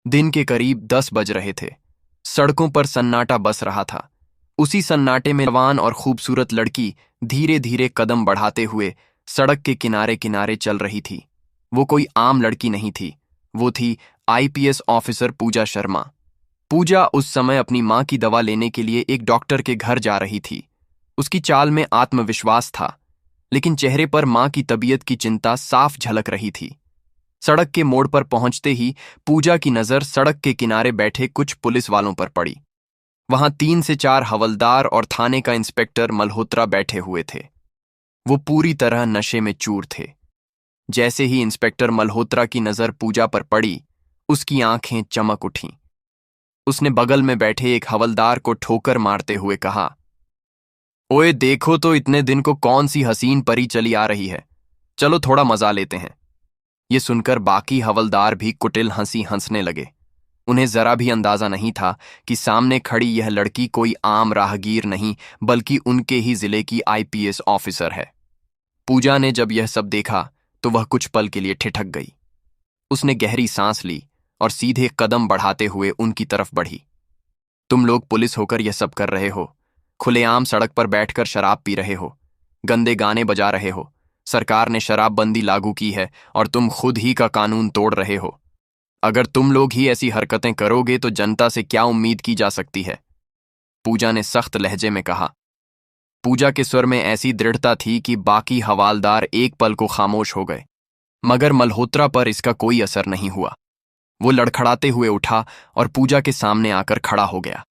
दिन के करीब 10 बज रहे थे। सड़कों पर सन्नाटा बस रहा था। उसी सन्नाटे में जवान और खूबसूरत लड़की धीरे धीरे कदम बढ़ाते हुए सड़क के किनारे किनारे चल रही थी। वो कोई आम लड़की नहीं थी, वो थी आईपीएस ऑफिसर पूजा शर्मा। पूजा उस समय अपनी मां की दवा लेने के लिए एक डॉक्टर के घर जा रही थी। उसकी चाल में आत्मविश्वास था, लेकिन चेहरे पर मां की तबीयत की चिंता साफ झलक रही थी। सड़क के मोड़ पर पहुंचते ही पूजा की नजर सड़क के किनारे बैठे कुछ पुलिस वालों पर पड़ी। वहां 3 से 4 हवलदार और थाने का इंस्पेक्टर मल्होत्रा बैठे हुए थे। वो पूरी तरह नशे में चूर थे। जैसे ही इंस्पेक्टर मल्होत्रा की नजर पूजा पर पड़ी, उसकी आंखें चमक उठीं। उसने बगल में बैठे एक हवलदार को ठोकर मारते हुए कहा, ओए देखो तो इतने दिन को कौन सी हसीन परी चली आ रही है, चलो थोड़ा मजा लेते हैं। ये सुनकर बाकी हवलदार भी कुटिल हंसी हंसने लगे। उन्हें जरा भी अंदाजा नहीं था कि सामने खड़ी यह लड़की कोई आम राहगीर नहीं, बल्कि उनके ही जिले की आईपीएस ऑफिसर है। पूजा ने जब यह सब देखा तो वह कुछ पल के लिए ठिठक गई। उसने गहरी सांस ली और सीधे कदम बढ़ाते हुए उनकी तरफ बढ़ी। तुम लोग पुलिस होकर यह सब कर रहे हो, खुलेआम सड़क पर बैठकर शराब पी रहे हो, गंदे गाने बजा रहे हो, सरकार ने शराबबंदी लागू की है और तुम खुद ही का कानून तोड़ रहे हो। अगर तुम लोग ही ऐसी हरकतें करोगे तो जनता से क्या उम्मीद की जा सकती है? पूजा ने सख्त लहजे में कहा। पूजा के स्वर में ऐसी दृढ़ता थी कि बाकी हवालदार एक पल को खामोश हो गए, मगर मल्होत्रा पर इसका कोई असर नहीं हुआ। वो लड़खड़ाते हुए उठा और पूजा के सामने आकर खड़ा हो गया।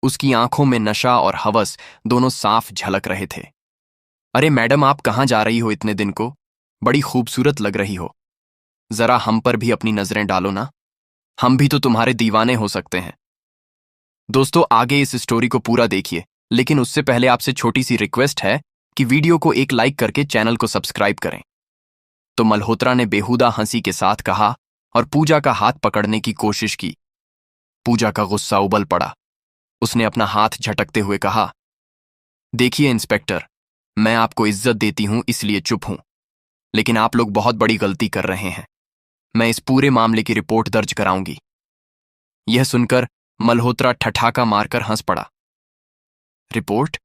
उसकी आंखों में नशा और हवस दोनों साफ झलक रहे थे। अरे मैडम, आप कहाँ जा रही हो इतने दिन को? बड़ी खूबसूरत लग रही हो। जरा हम पर भी अपनी नजरें डालो ना, हम भी तो तुम्हारे दीवाने हो सकते हैं। दोस्तों, आगे इस स्टोरी को पूरा देखिए, लेकिन उससे पहले आपसे छोटी सी रिक्वेस्ट है कि वीडियो को एक लाइक करके चैनल को सब्सक्राइब करें। तो मल्होत्रा ने बेहुदा हंसी के साथ कहा और पूजा का हाथ पकड़ने की कोशिश की। पूजा का गुस्सा उबल पड़ा। उसने अपना हाथ झटकते हुए कहा, देखिए इंस्पेक्टर, मैं आपको इज्जत देती हूं इसलिए चुप हूं, लेकिन आप लोग बहुत बड़ी गलती कर रहे हैं। मैं इस पूरे मामले की रिपोर्ट दर्ज कराऊंगी। यह सुनकर मल्होत्रा ठठाका मारकर हंस पड़ा। रिपोर्ट?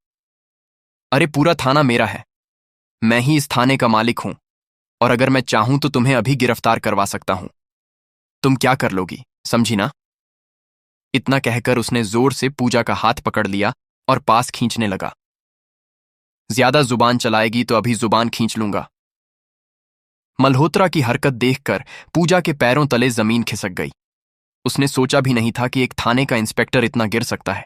अरे पूरा थाना मेरा है, मैं ही इस थाने का मालिक हूं, और अगर मैं चाहूं तो तुम्हें अभी गिरफ्तार करवा सकता हूं। तुम क्या कर लोगी, समझी ना? इतना कहकर उसने जोर से पूजा का हाथ पकड़ लिया और पास खींचने लगा। ज्यादा जुबान चलाएगी तो अभी जुबान खींच लूंगा। मल्होत्रा की हरकत देखकर पूजा के पैरों तले जमीन खिसक गई। उसने सोचा भी नहीं था कि एक थाने का इंस्पेक्टर इतना गिर सकता है,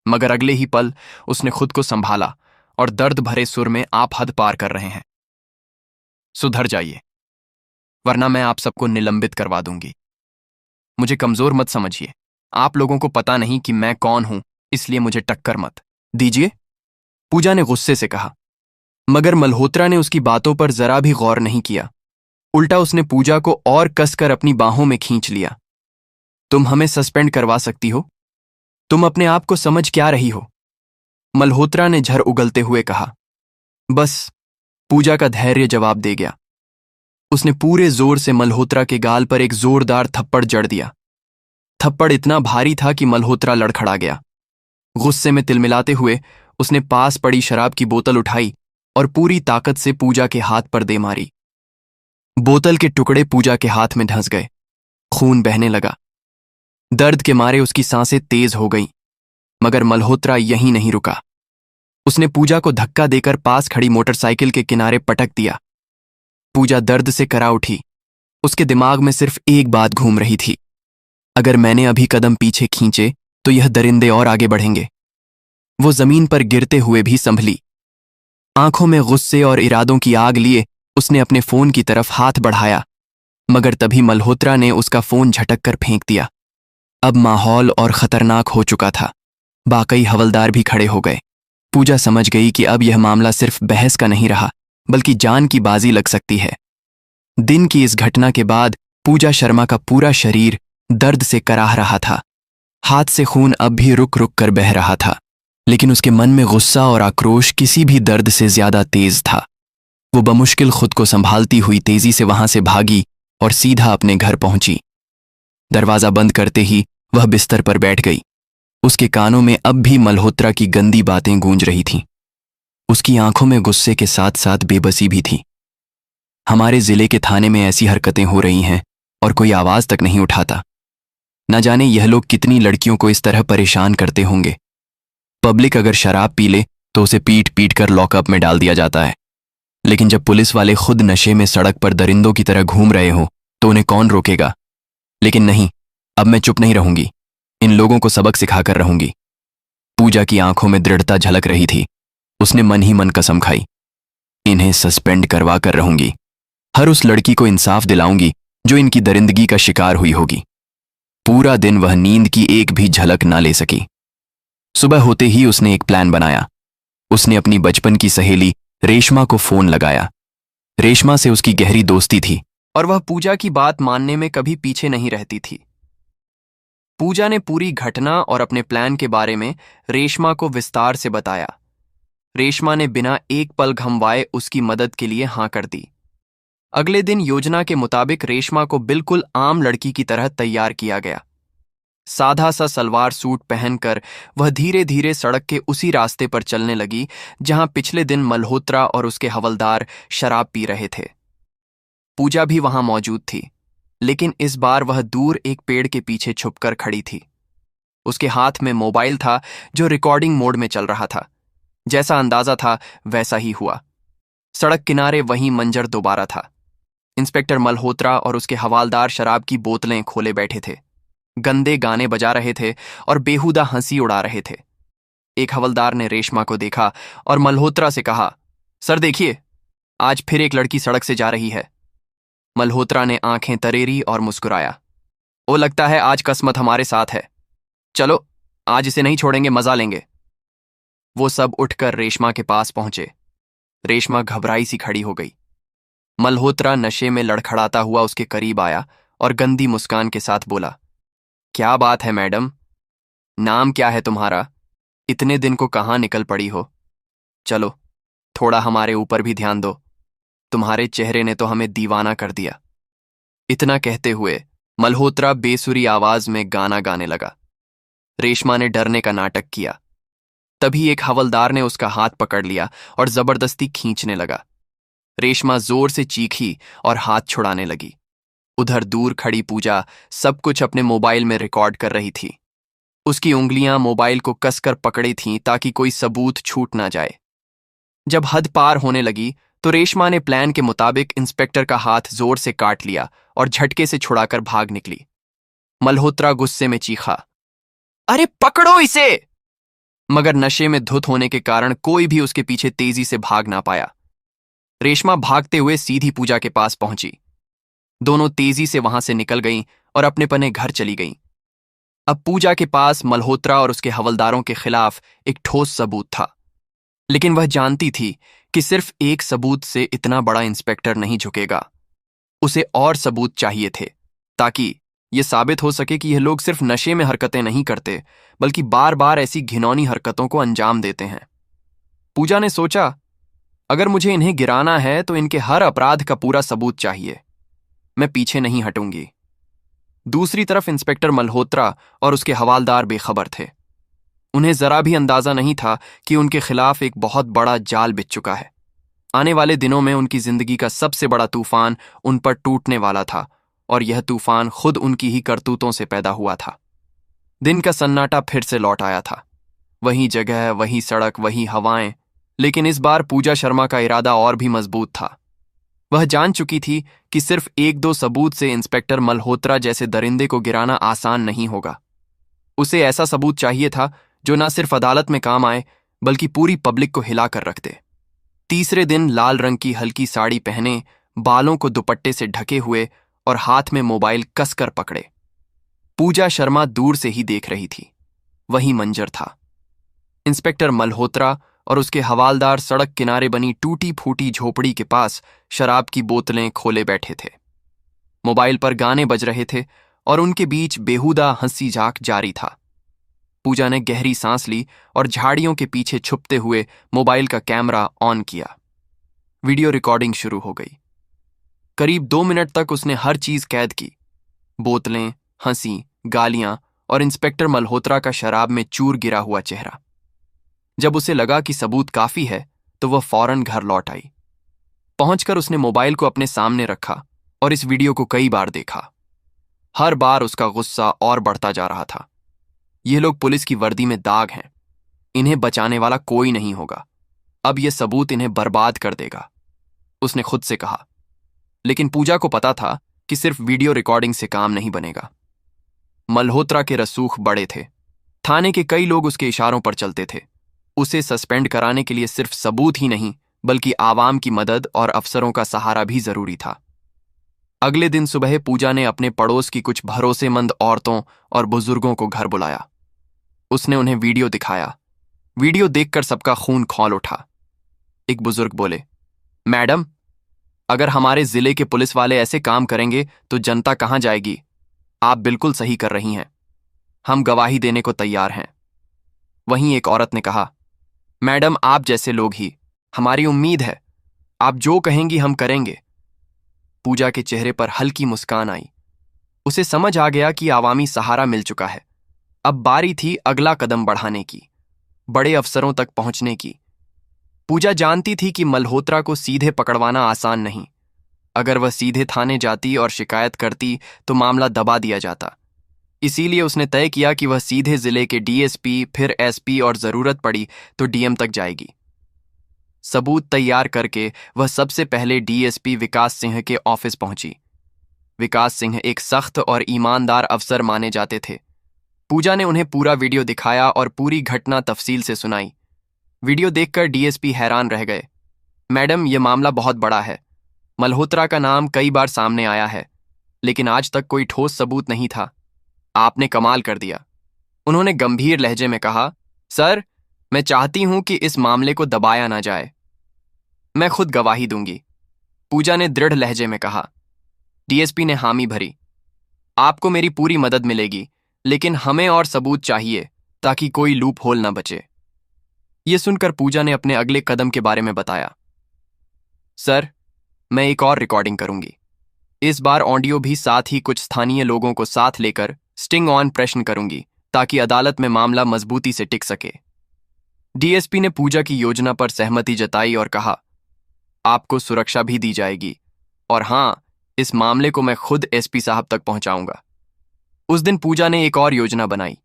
मगर अगले ही पल उसने खुद को संभाला और दर्द भरे सुर में, आप हद पार कर रहे हैं। सुधर जाइए, वरना मैं आप सबको निलंबित करवा दूंगी। मुझे कमजोर मत समझिए, आप लोगों को पता नहीं कि मैं कौन हूं, इसलिए मुझे टक्कर मत दीजिए, पूजा ने गुस्से से कहा। मगर मल्होत्रा ने उसकी बातों पर जरा भी गौर नहीं किया। उल्टा उसने पूजा को और कसकर अपनी बाहों में खींच लिया। तुम हमें सस्पेंड करवा सकती हो, तुम अपने आप को समझ क्या रही हो? मल्होत्रा ने झर उगलते हुए कहा। बस, पूजा का धैर्य जवाब दे गया। उसने पूरे जोर से मल्होत्रा के गाल पर एक जोरदार थप्पड़ जड़ दिया। थप्पड़ इतना भारी था कि मल्होत्रा लड़खड़ा गया। गुस्से में तिलमिलाते हुए उसने पास पड़ी शराब की बोतल उठाई और पूरी ताकत से पूजा के हाथ पर दे मारी। बोतल के टुकड़े पूजा के हाथ में धंस गए। खून बहने लगा। दर्द के मारे उसकी सांसें तेज हो गईं, मगर मल्होत्रा यहीं नहीं रुका। उसने पूजा को धक्का देकर पास खड़ी मोटरसाइकिल के किनारे पटक दिया। पूजा दर्द से करा उठी। उसके दिमाग में सिर्फ एक बात घूम रही थी, अगर मैंने अभी कदम पीछे खींचे तो यह दरिंदे और आगे बढ़ेंगे। वो जमीन पर गिरते हुए भी संभली। आंखों में गुस्से और इरादों की आग लिए उसने अपने फोन की तरफ हाथ बढ़ाया, मगर तभी मल्होत्रा ने उसका फोन झटक कर फेंक दिया। अब माहौल और खतरनाक हो चुका था। बाकी हवलदार भी खड़े हो गए। पूजा समझ गई कि अब यह मामला सिर्फ बहस का नहीं रहा, बल्कि जान की बाजी लग सकती है। दिन की इस घटना के बाद पूजा शर्मा का पूरा शरीर दर्द से कराह रहा था। हाथ से खून अब भी रुक रुक कर बह रहा था, लेकिन उसके मन में गुस्सा और आक्रोश किसी भी दर्द से ज्यादा तेज था। वो बमुश्किल खुद को संभालती हुई तेजी से वहां से भागी और सीधा अपने घर पहुंची। दरवाजा बंद करते ही वह बिस्तर पर बैठ गई। उसके कानों में अब भी मल्होत्रा की गंदी बातें गूंज रही थीं। उसकी आंखों में गुस्से के साथ साथ बेबसी भी थी। हमारे जिले के थाने में ऐसी हरकतें हो रही हैं और कोई आवाज तक नहीं उठाता। न जाने यह लोग कितनी लड़कियों को इस तरह परेशान करते होंगे। पब्लिक अगर शराब पी ले तो उसे पीट पीट कर लॉकअप में डाल दिया जाता है, लेकिन जब पुलिस वाले खुद नशे में सड़क पर दरिंदों की तरह घूम रहे हो तो उन्हें कौन रोकेगा। लेकिन नहीं, अब मैं चुप नहीं रहूंगी। इन लोगों को सबक सिखाकर रहूंगी। पूजा की आंखों में दृढ़ता झलक रही थी। उसने मन ही मन कसम खाई, इन्हें सस्पेंड करवा कर रहूंगी। हर उस लड़की को इंसाफ दिलाऊंगी जो इनकी दरिंदगी का शिकार हुई होगी। पूरा दिन वह नींद की एक भी झलक ना ले सकी। सुबह होते ही उसने एक प्लान बनाया। उसने अपनी बचपन की सहेली रेशमा को फोन लगाया। रेशमा से उसकी गहरी दोस्ती थी और वह पूजा की बात मानने में कभी पीछे नहीं रहती थी। पूजा ने पूरी घटना और अपने प्लान के बारे में रेशमा को विस्तार से बताया। रेशमा ने बिना एक पल घमवाए उसकी मदद के लिए हां कर दी। अगले दिन योजना के मुताबिक रेशमा को बिल्कुल आम लड़की की तरह तैयार किया गया। साधा सा सलवार सूट पहनकर वह धीरे धीरे सड़क के उसी रास्ते पर चलने लगी जहां पिछले दिन मल्होत्रा और उसके हवलदार शराब पी रहे थे। पूजा भी वहां मौजूद थी, लेकिन इस बार वह दूर एक पेड़ के पीछे छुपकर खड़ी थी। उसके हाथ में मोबाइल था जो रिकॉर्डिंग मोड में चल रहा था। जैसा अंदाजा था वैसा ही हुआ। सड़क किनारे वही मंजर दोबारा था। इंस्पेक्टर मल्होत्रा और उसके हवालदार शराब की बोतलें खोले बैठे थे, गंदे गाने बजा रहे थे और बेहुदा हंसी उड़ा रहे थे। एक हवलदार ने रेशमा को देखा और मल्होत्रा से कहा, सर देखिए, आज फिर एक लड़की सड़क से जा रही है। मल्होत्रा ने आंखें तरेरी और मुस्कुराया। ओ, लगता है आज किस्मत हमारे साथ है। चलो, आज इसे नहीं छोड़ेंगे, मजा लेंगे। वो सब उठकर रेशमा के पास पहुंचे। रेशमा घबराई सी खड़ी हो गई। मल्होत्रा नशे में लड़खड़ाता हुआ उसके करीब आया और गंदी मुस्कान के साथ बोला, क्या बात है मैडम, नाम क्या है तुम्हारा? इतने दिन को कहाँ निकल पड़ी हो? चलो, थोड़ा हमारे ऊपर भी ध्यान दो। तुम्हारे चेहरे ने तो हमें दीवाना कर दिया। इतना कहते हुए मल्होत्रा बेसुरी आवाज में गाना गाने लगा। रेशमा ने डरने का नाटक किया। तभी एक हवलदार ने उसका हाथ पकड़ लिया और जबरदस्ती खींचने लगा। रेशमा जोर से चीखी और हाथ छुड़ाने लगी। उधर दूर खड़ी पूजा सब कुछ अपने मोबाइल में रिकॉर्ड कर रही थी। उसकी उंगलियां मोबाइल को कसकर पकड़ी थीं ताकि कोई सबूत छूट ना जाए। जब हद पार होने लगी तो रेशमा ने प्लान के मुताबिक इंस्पेक्टर का हाथ जोर से काट लिया और झटके से छुड़ाकर भाग निकली। मल्होत्रा गुस्से में चीखा, अरे पकड़ो इसे! मगर नशे में धुत होने के कारण कोई भी उसके पीछे तेजी से भाग ना पाया। रेशमा भागते हुए सीधी पूजा के पास पहुंची। दोनों तेजी से वहां से निकल गईं और अपने पने घर चली गईं। अब पूजा के पास मल्होत्रा और उसके हवलदारों के खिलाफ एक ठोस सबूत था, लेकिन वह जानती थी कि सिर्फ एक सबूत से इतना बड़ा इंस्पेक्टर नहीं झुकेगा। उसे और सबूत चाहिए थे ताकि यह साबित हो सके कि यह लोग सिर्फ नशे में हरकतें नहीं करते, बल्कि बार बार ऐसी घिनौनी हरकतों को अंजाम देते हैं। पूजा ने सोचा, अगर मुझे इन्हें गिराना है तो इनके हर अपराध का पूरा सबूत चाहिए। मैं पीछे नहीं हटूंगी। दूसरी तरफ इंस्पेक्टर मल्होत्रा और उसके हवालदार बेखबर थे। उन्हें जरा भी अंदाजा नहीं था कि उनके खिलाफ एक बहुत बड़ा जाल बिछ चुका है। आने वाले दिनों में उनकी जिंदगी का सबसे बड़ा तूफान उन पर टूटने वाला था, और यह तूफान खुद उनकी ही करतूतों से पैदा हुआ था। दिन का सन्नाटा फिर से लौट आया था। वही जगह, वही सड़क, वही हवाएं, लेकिन इस बार पूजा शर्मा का इरादा और भी मजबूत था। वह जान चुकी थी कि सिर्फ एक दो सबूत से इंस्पेक्टर मल्होत्रा जैसे दरिंदे को गिराना आसान नहीं होगा। उसे ऐसा सबूत चाहिए था जो न सिर्फ अदालत में काम आए, बल्कि पूरी पब्लिक को हिलाकर रख दे। तीसरे दिन लाल रंग की हल्की साड़ी पहने, बालों को दुपट्टे से ढके हुए और हाथ में मोबाइल कसकर पकड़े, पूजा शर्मा दूर से ही देख रही थी। वही मंजर था। इंस्पेक्टर मल्होत्रा और उसके हवालदार सड़क किनारे बनी टूटी फूटी झोपड़ी के पास शराब की बोतलें खोले बैठे थे। मोबाइल पर गाने बज रहे थे और उनके बीच बेहुदा हंसी झाक जारी था। पूजा ने गहरी सांस ली और झाड़ियों के पीछे छुपते हुए मोबाइल का कैमरा ऑन किया। वीडियो रिकॉर्डिंग शुरू हो गई। करीब 2 मिनट तक उसने हर चीज कैद की। बोतलें, हंसी, गालियां और इंस्पेक्टर मल्होत्रा का शराब में चूर गिरा हुआ चेहरा। जब उसे लगा कि सबूत काफी है तो वह फौरन घर लौट आई। पहुंचकर उसने मोबाइल को अपने सामने रखा और इस वीडियो को कई बार देखा। हर बार उसका गुस्सा और बढ़ता जा रहा था। ये लोग पुलिस की वर्दी में दाग हैं, इन्हें बचाने वाला कोई नहीं होगा। अब यह सबूत इन्हें बर्बाद कर देगा, उसने खुद से कहा। लेकिन पूजा को पता था कि सिर्फ वीडियो रिकॉर्डिंग से काम नहीं बनेगा। मल्होत्रा के रसूख बड़े थे। थाने के कई लोग उसके इशारों पर चलते थे। उसे सस्पेंड कराने के लिए सिर्फ सबूत ही नहीं बल्कि आवाम की मदद और अफसरों का सहारा भी जरूरी था। अगले दिन सुबह पूजा ने अपने पड़ोस की कुछ भरोसेमंद औरतों और बुजुर्गों को घर बुलाया। उसने उन्हें वीडियो दिखाया। वीडियो देखकर सबका खून खौल उठा। एक बुजुर्ग बोले, मैडम, अगर हमारे जिले के पुलिस वाले ऐसे काम करेंगे तो जनता कहां जाएगी? आप बिल्कुल सही कर रही हैं, हम गवाही देने को तैयार हैं। वहीं एक औरत ने कहा, मैडम, आप जैसे लोग ही हमारी उम्मीद है, आप जो कहेंगी हम करेंगे। पूजा के चेहरे पर हल्की मुस्कान आई। उसे समझ आ गया कि आवामी सहारा मिल चुका है। अब बारी थी अगला कदम बढ़ाने की, बड़े अफसरों तक पहुंचने की। पूजा जानती थी कि मल्होत्रा को सीधे पकड़वाना आसान नहीं। अगर वह सीधे थाने जाती और शिकायत करती तो मामला दबा दिया जाता। इसीलिए उसने तय किया कि वह सीधे जिले के डीएसपी, फिर एसपी और जरूरत पड़ी तो डीएम तक जाएगी। सबूत तैयार करके वह सबसे पहले डीएसपी विकास सिंह के ऑफिस पहुंची। विकास सिंह एक सख्त और ईमानदार अफसर माने जाते थे। पूजा ने उन्हें पूरा वीडियो दिखाया और पूरी घटना तफसील से सुनाई। वीडियो देखकर डीएसपी हैरान रह गए। मैडम, यह मामला बहुत बड़ा है। मल्होत्रा का नाम कई बार सामने आया है, लेकिन आज तक कोई ठोस सबूत नहीं था। आपने कमाल कर दिया, उन्होंने गंभीर लहजे में कहा। सर, मैं चाहती हूं कि इस मामले को दबाया ना जाए। मैं खुद गवाही दूंगी, पूजा ने दृढ़ लहजे में कहा। डीएसपी ने हामी भरी। आपको मेरी पूरी मदद मिलेगी, लेकिन हमें और सबूत चाहिए ताकि कोई लूप होल न बचे। यह सुनकर पूजा ने अपने अगले कदम के बारे में बताया। सर, मैं एक और रिकॉर्डिंग करूंगी। इस बार ऑडियो भी साथ ही कुछ स्थानीय लोगों को साथ लेकर स्टिंग ऑन प्रश्न करूंगी ताकि अदालत में मामला मजबूती से टिक सके। डीएसपी ने पूजा की योजना पर सहमति जताई और कहा, आपको सुरक्षा भी दी जाएगी, और हां, इस मामले को मैं खुद एसपी साहब तक पहुंचाऊंगा। उस दिन पूजा ने एक और योजना बनाई।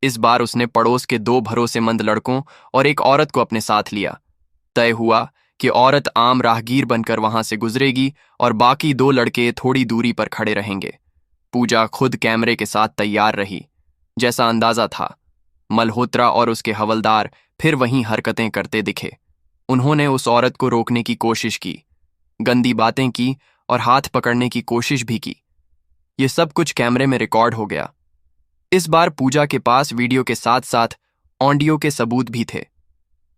इस बार उसने पड़ोस के 2 भरोसेमंद लड़कों और एक औरत को अपने साथ लिया। तय हुआ कि औरत आम राहगीर बनकर वहां से गुजरेगी और बाकी 2 लड़के थोड़ी दूरी पर खड़े रहेंगे। पूजा खुद कैमरे के साथ तैयार रही। जैसा अंदाजा था, मल्होत्रा और उसके हवलदार फिर वहीं हरकतें करते दिखे। उन्होंने उस औरत को रोकने की कोशिश की, गंदी बातें की और हाथ पकड़ने की कोशिश भी की। ये सब कुछ कैमरे में रिकॉर्ड हो गया। इस बार पूजा के पास वीडियो के साथ साथ ऑडियो के सबूत भी थे।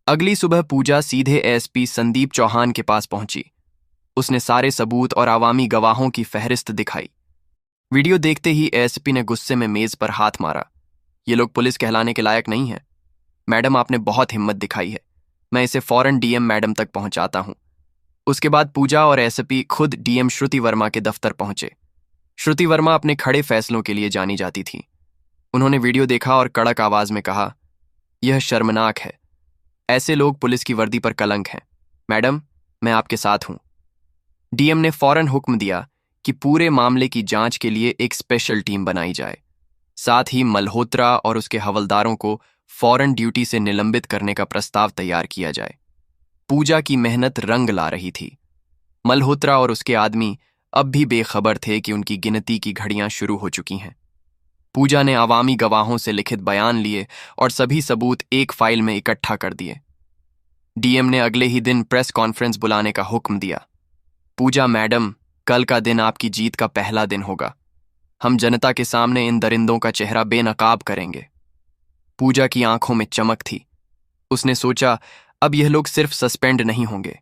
अगली सुबह पूजा सीधे एसपी संदीप चौहान के पास पहुंची। उसने सारे सबूत और आवामी गवाहों की फहरिस्त दिखाई। वीडियो देखते ही एसपी ने गुस्से में मेज पर हाथ मारा। ये लोग पुलिस कहलाने के लायक नहीं हैं। मैडम, आपने बहुत हिम्मत दिखाई है। मैं इसे फौरन डीएम मैडम तक पहुंचाता हूं। उसके बाद पूजा और एसपी खुद डीएम श्रुति वर्मा के दफ्तर पहुंचे। श्रुति वर्मा अपने खड़े फैसलों के लिए जानी जाती थी। उन्होंने वीडियो देखा और कड़क आवाज में कहा, यह शर्मनाक है। ऐसे लोग पुलिस की वर्दी पर कलंक हैं। मैडम, मैं आपके साथ हूं। डीएम ने फौरन हुक्म दिया कि पूरे मामले की जांच के लिए एक स्पेशल टीम बनाई जाए। साथ ही मल्होत्रा और उसके हवलदारों को फौरन ड्यूटी से निलंबित करने का प्रस्ताव तैयार किया जाए। पूजा की मेहनत रंग ला रही थी। मल्होत्रा और उसके आदमी अब भी बेखबर थे कि उनकी गिनती की घड़ियां शुरू हो चुकी हैं। पूजा ने आवामी गवाहों से लिखित बयान लिए और सभी सबूत एक फाइल में इकट्ठा कर दिए। डीएम ने अगले ही दिन प्रेस कॉन्फ्रेंस बुलाने का हुक्म दिया। पूजा मैडम, कल का दिन आपकी जीत का पहला दिन होगा। हम जनता के सामने इन दरिंदों का चेहरा बेनकाब करेंगे। पूजा की आंखों में चमक थी। उसने सोचा, अब यह लोग सिर्फ सस्पेंड नहीं होंगे,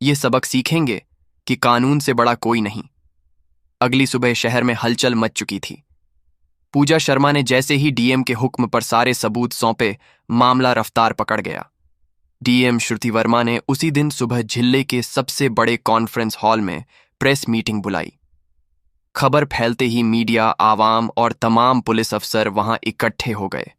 ये सबक सीखेंगे कि कानून से बड़ा कोई नहीं। अगली सुबह शहर में हलचल मच चुकी थी। पूजा शर्मा ने जैसे ही डीएम के हुक्म पर सारे सबूत सौंपे, मामला रफ्तार पकड़ गया। डीएम श्रुति वर्मा ने उसी दिन सुबह जिले के सबसे बड़े कॉन्फ्रेंस हॉल में प्रेस मीटिंग बुलाई। खबर फैलते ही मीडिया, आवाम और तमाम पुलिस अफसर वहां इकट्ठे हो गए।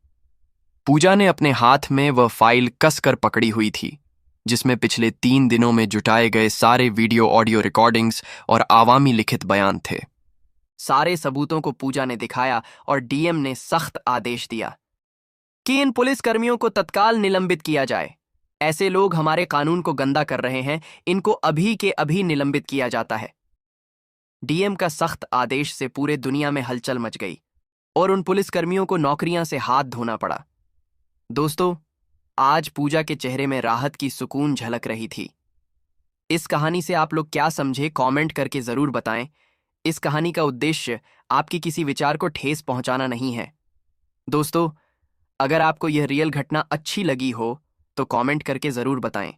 पूजा ने अपने हाथ में वह फाइल कसकर पकड़ी हुई थी जिसमें पिछले 3 दिनों में जुटाए गए सारे वीडियो ऑडियो रिकॉर्डिंग्स और आवामी लिखित बयान थे। सारे सबूतों को पूजा ने दिखाया और डीएम ने सख्त आदेश दिया कि इन पुलिसकर्मियों को तत्काल निलंबित किया जाए। ऐसे लोग हमारे कानून को गंदा कर रहे हैं, इनको अभी के अभी निलंबित किया जाता है। डीएम का सख्त आदेश से पूरे दुनिया में हलचल मच गई और उन पुलिसकर्मियों को नौकरियां से हाथ धोना पड़ा। दोस्तों, आज पूजा के चेहरे में राहत की सुकून झलक रही थी। इस कहानी से आप लोग क्या समझे, कमेंट करके जरूर बताएं। इस कहानी का उद्देश्य आपकी किसी विचार को ठेस पहुंचाना नहीं है। दोस्तों, अगर आपको यह रियल घटना अच्छी लगी हो तो कमेंट करके जरूर बताएं।